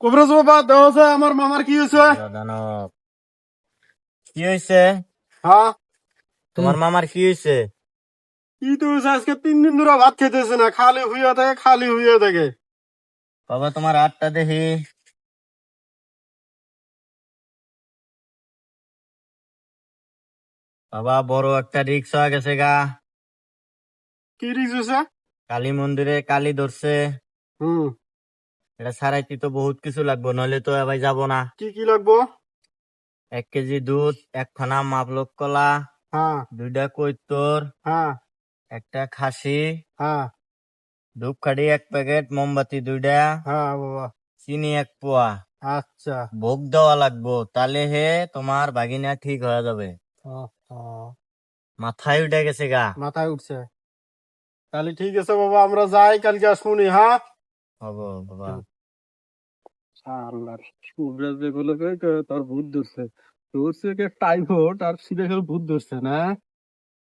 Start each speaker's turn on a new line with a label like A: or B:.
A: কবিরাজ বাবা দেওয়া যায় আমার মামার কি হয়েছে?
B: দানব কি হয়েছে?
A: হ্যাঁ,
B: তোমার মামার কি হয়েছে?
A: কি তো হয়েছে? আজকে 3 দিন ধরে ভাত খেতেছে না, খালি হইয়া থাকে, খালি হইয়া থাকে।
B: বাবা তোমার হাতটা দেখি। বাবা বড় একটা রিক্স হয়ে গেছে গা।
A: কি রিক্স হয়েছে?
B: কালী মন্দিরে কালী ধরছে।
A: হুম,
B: এটা ছাড়াইতে তো বহুত কিছু লাগবে, নইলে তো এবার যাবো না।
A: কি কি লাগবো?
B: 1 কেজি দুধ, 1 খানা মাপলক কলা,
A: হ্যাঁ,
B: 2টা কৈতর,
A: হ্যাঁ,
B: একটা খাসি,
A: হ্যাঁ,
B: ধূপকাঠি 1 প্যাকেট, মোমবাতি 2টা,
A: হ্যাঁ বাবা।
B: চিনি 1 পোয়া।
A: আচ্ছা।
B: ভোগ দেওয়া লাগবো, তাহলে হে তোমার বাগিনা ঠিক হয়ে যাবে। মাথায় উঠে গেছে গা।
A: মাথায় উঠছে? তাহলে ঠিক আছে বাবা, আমরা যাই, কালকে আসবনি। হ্যাঁ,
B: হবো বাবা।
A: আল্লাহ, কবিরাজ যেগুলো কয়, কয় তার ভূত ধরছে। ধরছে কে টাইফয়েড আর সিরে ভূত ধরছে না।